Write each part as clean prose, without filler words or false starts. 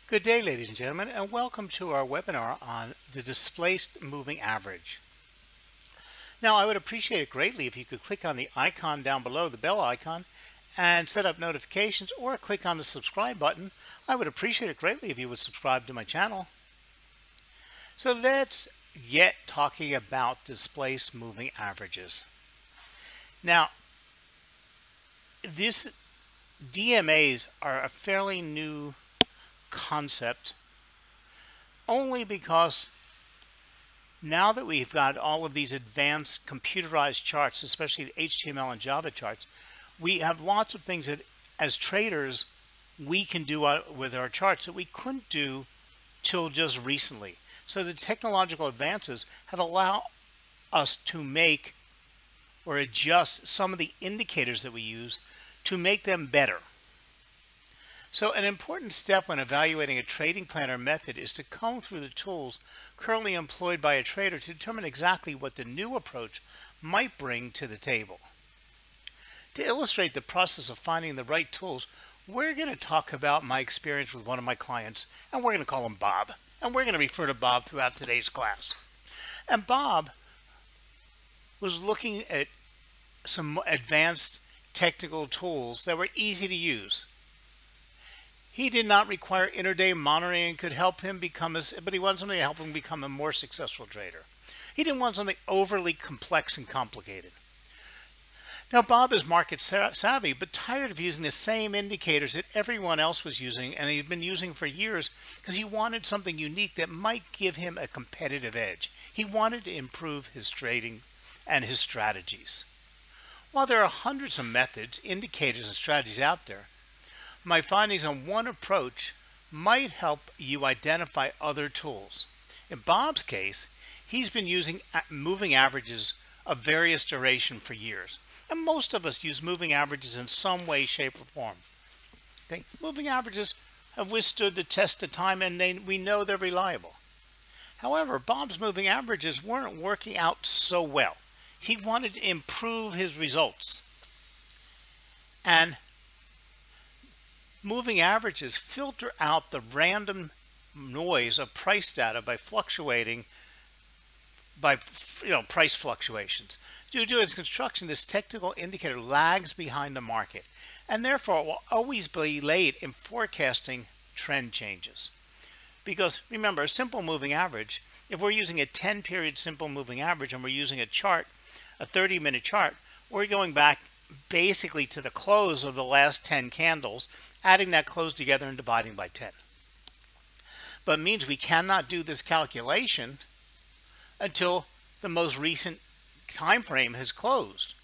Good day, ladies and gentlemen, and welcome to our webinar on the displaced moving average. Now, I would appreciate it greatly if you could click on the icon down below, the bell icon, and set up notifications, or click on the subscribe button. I would appreciate it greatly if you would subscribe to my channel. So let's get talking about displaced moving averages. Now, these DMAs are a fairly new concept only because now that we've got all of these advanced computerized charts, especially HTML and Java charts, we have lots of things that as traders we can do with our charts that we couldn't do till just recently. So the technological advances have allowed us to make or adjust some of the indicators that we use to make them better. So an important step when evaluating a trading plan or method is to comb through the tools currently employed by a trader to determine exactly what the new approach might bring to the table. To illustrate the process of finding the right tools, we're going to talk about my experience with one of my clients, and we're going to call him Bob. And we're going to refer to Bob throughout today's class. And Bob was looking at some advanced technical tools that were easy to use. He did not require intraday monitoring and could help him but he wanted something to help him become a more successful trader. He didn't want something overly complex and complicated. Now, Bob is market savvy, but tired of using the same indicators that everyone else was using and he'd been using for years because he wanted something unique that might give him a competitive edge. He wanted to improve his trading and his strategies. While there are hundreds of methods, indicators, and strategies out there, my findings on one approach might help you identify other tools. In Bob's case, he's been using moving averages of various duration for years. And most of us use moving averages in some way, shape, or form. Okay? Moving averages have withstood the test of time and we know they're reliable. However, Bob's moving averages weren't working out so well. He wanted to improve his results. And moving averages filter out the random noise of price data by fluctuating by price fluctuations. Due to its construction, this technical indicator lags behind the market and therefore will always be late in forecasting trend changes. Because remember, a simple moving average, if we're using a 10-period simple moving average and we're using a chart, a 30-minute chart, we're going back basically to the close of the last 10 candles, adding that close together and dividing by 10. But it means we cannot do this calculation until the most recent time frame has closed.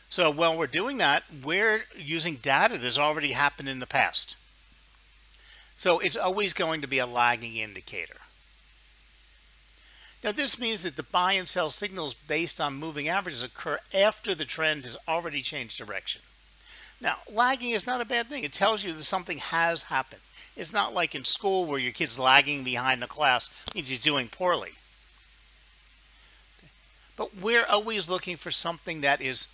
So while we're doing that, we're using data that's already happened in the past. So it's always going to be a lagging indicator. Now, this means that the buy and sell signals based on moving averages occur after the trend has already changed direction. Now, lagging is not a bad thing. It tells you that something has happened. It's not like in school where your kid's lagging behind the class means he's doing poorly. But we're always looking for something that is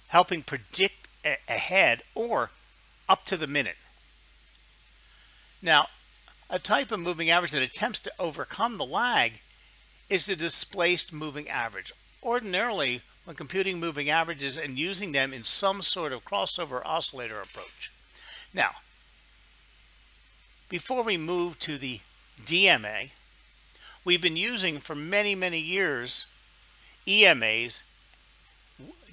helping predict ahead or up to the minute. Now, a type of moving average that attempts to overcome the lag is the displaced moving average. Ordinarily, when computing moving averages and using them in some sort of crossover oscillator approach. Now, before we move to the DMA, we've been using for many, many years EMAs,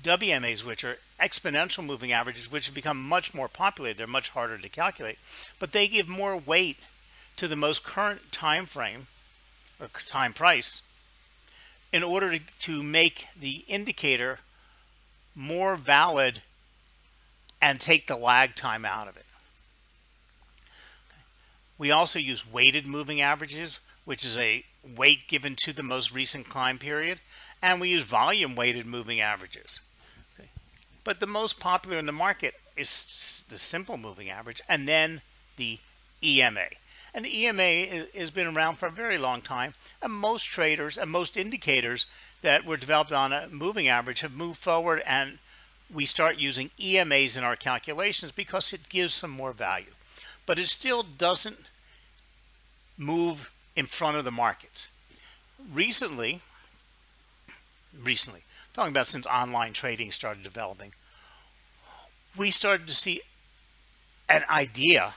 WMAs, which are exponential moving averages, which have become much more popular. They're much harder to calculate, but they give more weight to the most current time frame or time price in order to make the indicator more valid and take the lag time out of it. We also use weighted moving averages, which is a weight given to the most recent climb period, and we use volume weighted moving averages. Okay. But the most popular in the market is the simple moving average and then the EMA. And the EMA has been around for a very long time, and most traders and most indicators that were developed on a moving average have moved forward, and we start using EMAs in our calculations because it gives some more value. but it still doesn't move in front of the markets. Recently, talking about since online trading started developing, we started to see an idea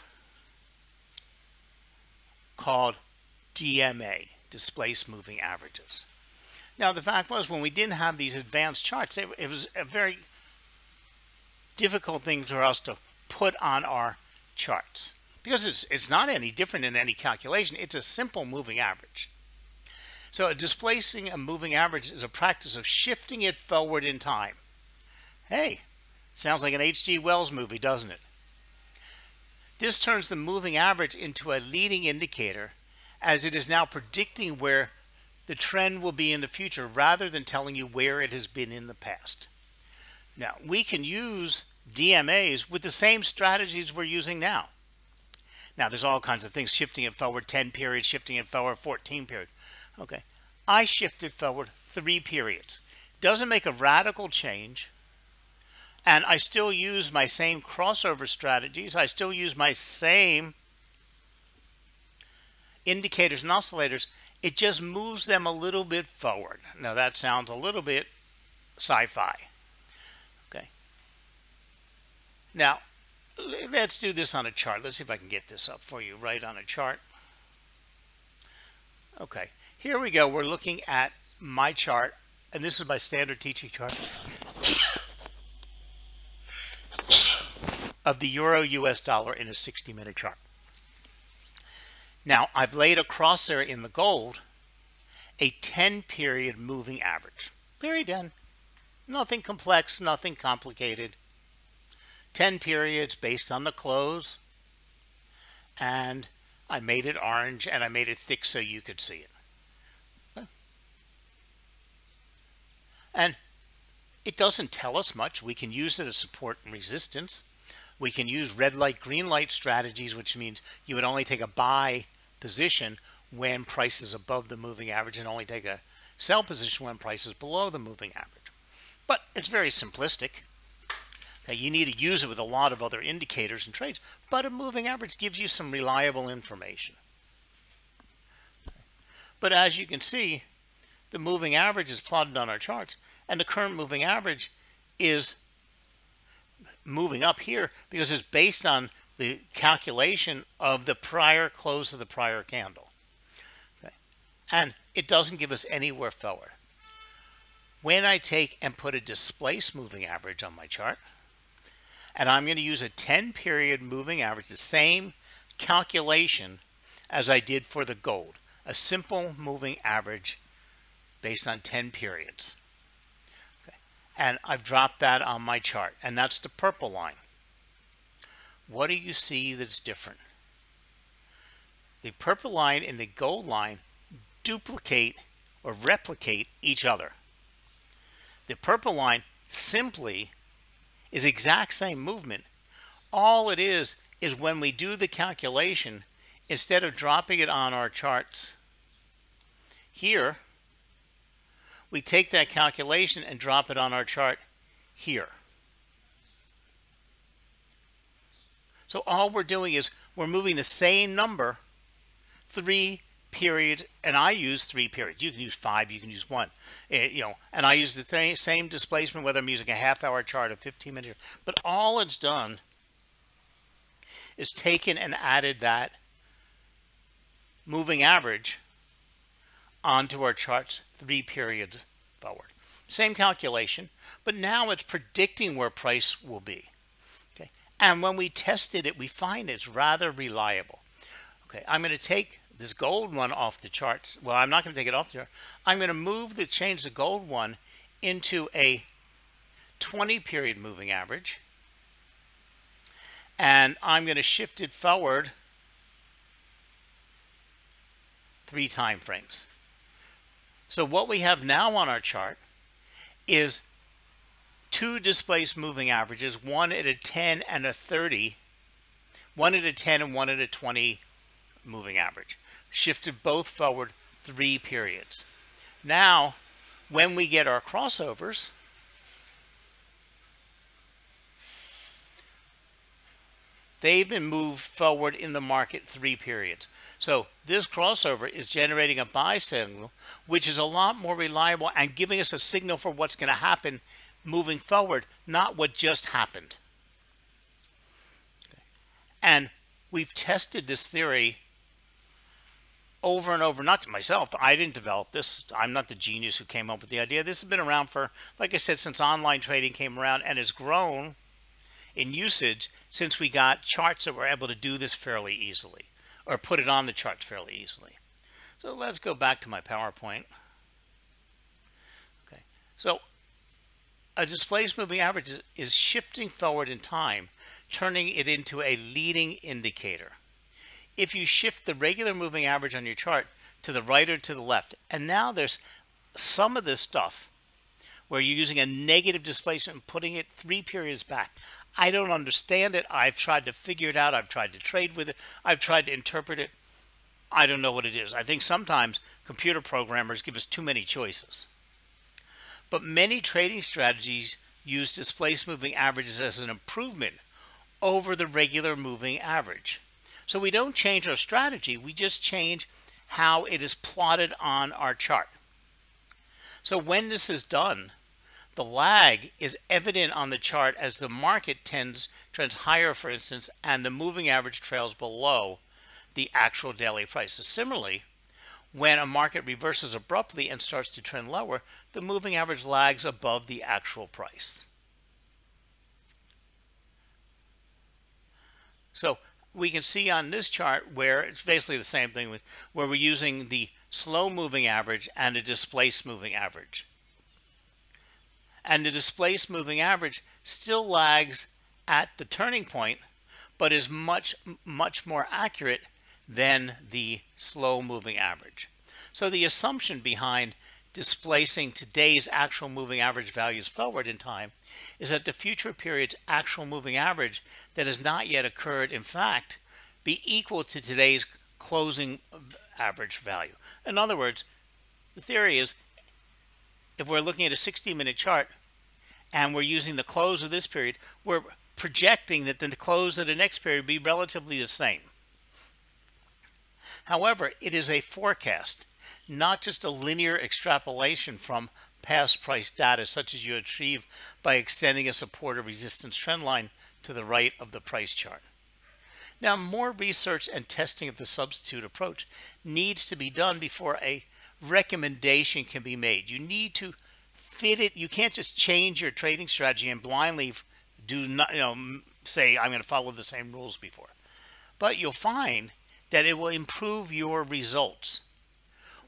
called DMA, Displaced Moving Averages. Now, the fact was, when we didn't have these advanced charts, it was a very difficult thing for us to put on our charts, because it's not any different in any calculation. It's a simple moving average. So displacing a moving average is a practice of shifting it forward in time. Hey, sounds like an H.G. Wells movie, doesn't it? This turns the moving average into a leading indicator, as it is now predicting where the trend will be in the future rather than telling you where it has been in the past. Now, we can use DMAs with the same strategies we're using now. Now, there's all kinds of things, shifting it forward 10 periods, shifting it forward 14 periods. Okay, I shifted forward 3 periods. Doesn't make a radical change, and I still use my same crossover strategies. I still use my same indicators and oscillators. It just moves them a little bit forward. Now, that sounds a little bit sci-fi. Okay. Now, let's do this on a chart. Let's see if I can get this up for you right on a chart. Okay, here we go. We're looking at my chart, and this is my standard teaching chart of the Euro-US dollar in a 60-minute chart. Now, I've laid across there in the gold a 10-period moving average. Period end. Nothing complex, nothing complicated. 10 periods based on the close, and I made it orange and I made it thick so you could see it. Okay. And it doesn't tell us much. We can use it as support and resistance. We can use red light, green light strategies, which means you would only take a buy position when price is above the moving average and only take a sell position when price is below the moving average. But it's very simplistic. Okay, you need to use it with a lot of other indicators and trades, but a moving average gives you some reliable information. But as you can see, the moving average is plotted on our charts, and the current moving average is moving up here because it's based on the calculation of the prior close of the prior candle. Okay. And it doesn't give us anywhere forward. When I take and put a displaced moving average on my chart, and I'm going to use a 10-period moving average, the same calculation as I did for the gold, a simple moving average based on 10 periods. Okay. And I've dropped that on my chart, and that's the purple line. What do you see that's different? The purple line and the gold line duplicate or replicate each other. The purple line simply is exact same movement. All it is when we do the calculation, instead of dropping it on our charts here, we take that calculation and drop it on our chart here. So all we're doing is we're moving the same number 3 periods, and I use 3 periods. You can use 5, you can use 1. And I use the same displacement whether I'm using a half-hour chart or 15-minute. But all it's done is taken and added that moving average onto our charts 3 periods forward. Same calculation, but now it's predicting where price will be. Okay, and when we tested it, we find it's rather reliable. Okay, I'm going to take this gold one off the charts. Well, I'm not going to take it off there. I'm going to change the gold one into a 20-period moving average, and I'm going to shift it forward 3 time frames. So what we have now on our chart is 2 displaced moving averages, one at a 10 and a 30, one at a 10 and one at a 20 moving average. Shifted both forward 3 periods. Now, when we get our crossovers, they've been moved forward in the market 3 periods. So this crossover is generating a buy signal, which is a lot more reliable and giving us a signal for what's going to happen moving forward, not what just happened. And we've tested this theory over and over, not to myself. I didn't develop this. I'm not the genius who came up with the idea. This has been around for, like I said, since online trading came around, and has grown in usage since we got charts that were able to do this fairly easily, or put it on the charts fairly easily. So let's go back to my PowerPoint. Okay, so a displaced moving average is shifting forward in time, turning it into a leading indicator. If you shift the regular moving average on your chart to the right or to the left, and now there's some of this stuff where you're using a negative displacement and putting it 3 periods back. I don't understand it. I've tried to figure it out. I've tried to trade with it. I've tried to interpret it. I don't know what it is. I think sometimes computer programmers give us too many choices. But many trading strategies use displaced moving averages as an improvement over the regular moving average. So we don't change our strategy, we just change how it is plotted on our chart. So when this is done, the lag is evident on the chart as the market trends higher, for instance, and the moving average trails below the actual daily price. So similarly, when a market reverses abruptly and starts to trend lower, the moving average lags above the actual price. So we can see on this chart where it's basically the same thing, where we're using the slow moving average and a displaced moving average. And the displaced moving average still lags at the turning point, but is much more accurate than the slow moving average. So the assumption behind displacing today's actual moving average values forward in time is that the future period's actual moving average that has not yet occurred, in fact, be equal to today's closing average value. In other words, the theory is, if we're looking at a 60-minute chart and we're using the close of this period, we're projecting that the close of the next period be relatively the same. However, it is a forecast, not just a linear extrapolation from past price data, such as you achieve by extending a support or resistance trend line to the right of the price chart. Now, more research and testing of the substitute approach needs to be done before a recommendation can be made. You need to fit it. You can't just change your trading strategy and blindly say, I'm going to follow the same rules before. But you'll find that it will improve your results.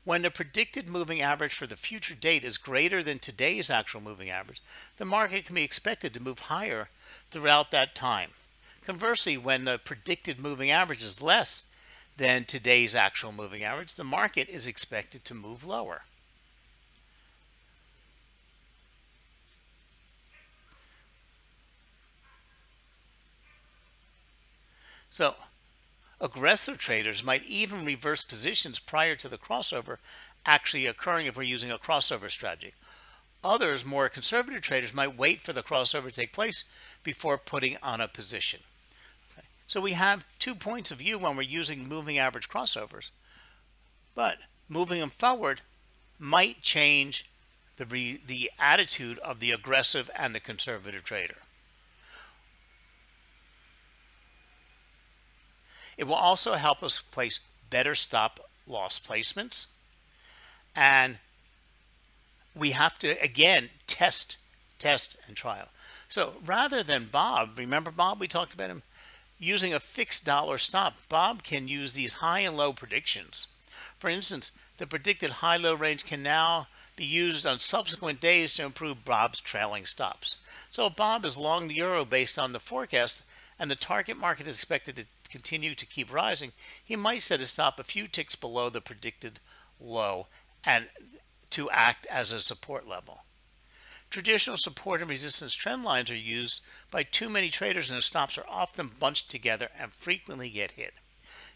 When the predicted moving average for the future date is greater than today's actual moving average, the market can be expected to move higher throughout that time. Conversely, when the predicted moving average is less than today's actual moving average, the market is expected to move lower. So, aggressive traders might even reverse positions prior to the crossover actually occurring if we're using a crossover strategy. Others, more conservative traders, might wait for the crossover to take place before putting on a position. Okay. So we have 2 points of view when we're using moving average crossovers, but moving them forward might change the attitude of the aggressive and the conservative trader. It will also help us place better stop loss placements. And we have to, again, test, and trial. So rather than Bob, remember Bob, we talked about him, using a fixed dollar stop, Bob can use these high and low predictions. For instance, the predicted high-low range can now be used on subsequent days to improve Bob's trailing stops. So if Bob is long the euro based on the forecast and the target market is expected to continue to keep rising, he might set a stop a few ticks below the predicted low and to act as a support level. Traditional support and resistance trend lines are used by too many traders, and the stops are often bunched together and frequently get hit.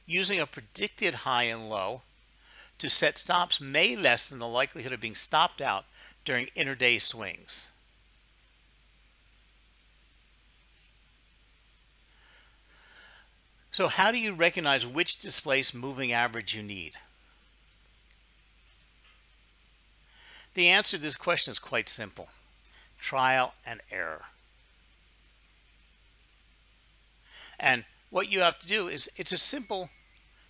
Using a predicted high and low to set stops may lessen the likelihood of being stopped out during intraday swings. So how do you recognize which displaced moving average you need? The answer to this question is quite simple. Trial and error. And what you have to do is, it's a simple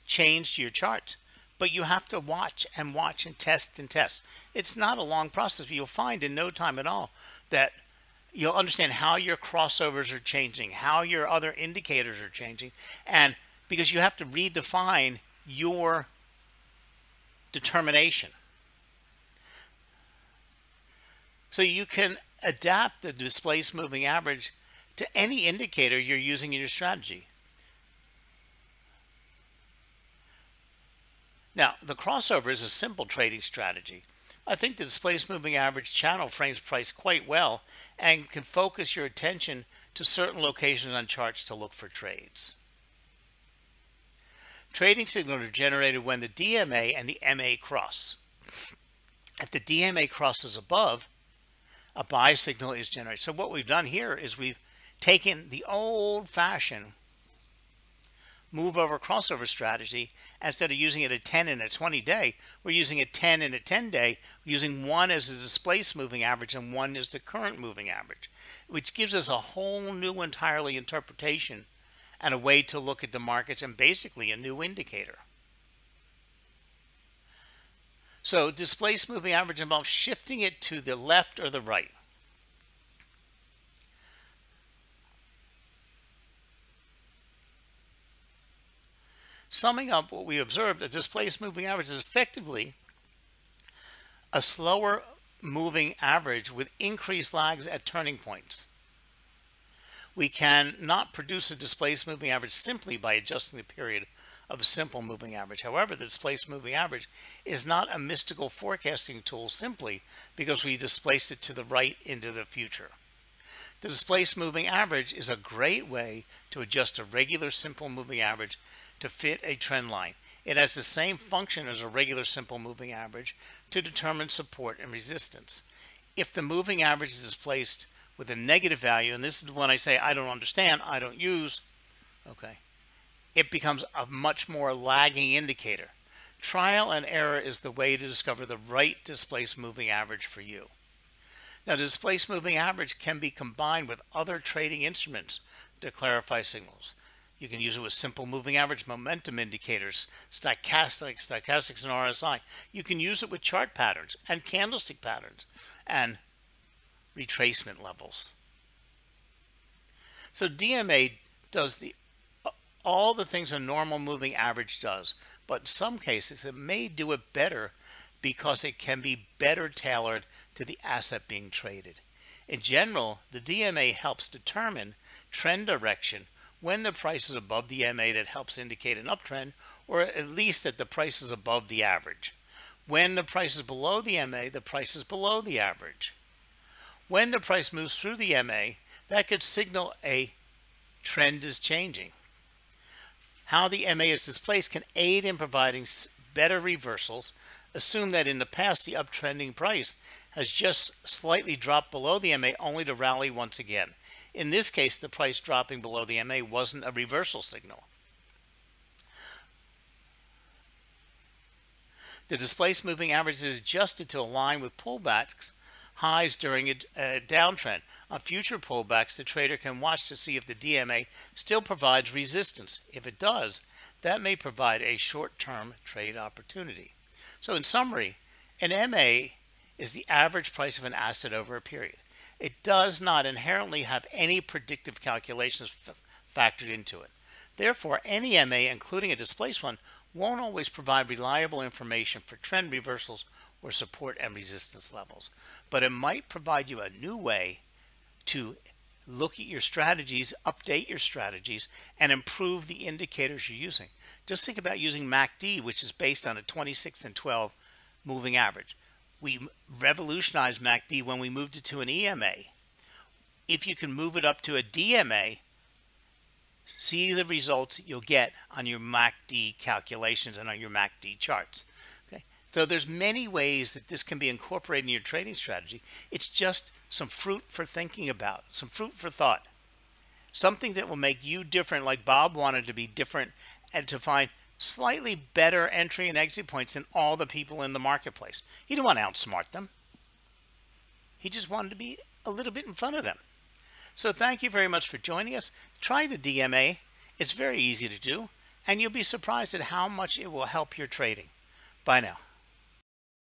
change to your charts, but you have to watch and watch and test and test. It's not a long process. You'll find in no time at all that you'll understand how your crossovers are changing, how your other indicators are changing, and because you have to redefine your determination. So you can adapt the displaced moving average to any indicator you're using in your strategy. Now, the crossover is a simple trading strategy. I think the displaced moving average channel frames price quite well and can focus your attention to certain locations on charts to look for trades. Trading signals are generated when the DMA and the MA cross. If the DMA crosses above, a buy signal is generated. So what we've done here is we've taken the old-fashioned move over crossover strategy. Instead of using it a 10 and a 20 day, we're using a 10 and a 10 day, using one as the displaced moving average and one as the current moving average, which gives us a whole new entirely interpretation and a way to look at the markets and basically a new indicator. So displaced moving average involves shifting it to the left or the right. Summing up what we observed, a displaced moving average is effectively a slower moving average with increased lags at turning points. We can not produce a displaced moving average simply by adjusting the period of a simple moving average. However, the displaced moving average is not a mystical forecasting tool simply because we displaced it to the right into the future. The displaced moving average is a great way to adjust a regular simple moving average to fit a trend line. It has the same function as a regular simple moving average to determine support and resistance. If the moving average is displaced with a negative value, and this is when I say I don't understand, I don't use, okay, it becomes a much more lagging indicator. Trial and error is the way to discover the right displaced moving average for you. Now, the displaced moving average can be combined with other trading instruments to clarify signals. You can use it with simple moving average momentum indicators, stochastics, and RSI. You can use it with chart patterns and candlestick patterns and retracement levels. So DMA does all the things a normal moving average does, but in some cases it may do it better because it can be better tailored to the asset being traded. In general, the DMA helps determine trend direction when the price is above the MA that helps indicate an uptrend, or at least that the price is above the average. When the price is below the MA, the price is below the average. When the price moves through the MA, that could signal a trend is changing. How the MA is displaced can aid in providing better reversals. Assume that in the past the uptrending price has just slightly dropped below the MA only to rally once again. In this case, the price dropping below the MA wasn't a reversal signal. The displaced moving average is adjusted to align with pullbacks highs during a downtrend. On future pullbacks, the trader can watch to see if the DMA still provides resistance. If it does, that may provide a short-term trade opportunity. So in summary, an MA is the average price of an asset over a period. It does not inherently have any predictive calculations factored into it. Therefore, any MA, including a displaced one, won't always provide reliable information for trend reversals or support and resistance levels. But it might provide you a new way to look at your strategies, update your strategies, and improve the indicators you're using. Just think about using MACD, which is based on a 26 and 12 moving average. We revolutionized MACD when we moved it to an EMA. If you can move it up to a DMA, see the results you'll get on your MACD calculations and on your MACD charts. Okay? So there's many ways that this can be incorporated in your trading strategy. It's just some fruit for thinking about, some fruit for thought. Something that will make you different, like Bob wanted to be different and to find slightly better entry and exit points than all the people in the marketplace. He didn't want to outsmart them. He just wanted to be a little bit in front of them. So thank you very much for joining us. Try the DMA. It's very easy to do, and you'll be surprised at how much it will help your trading. Bye now.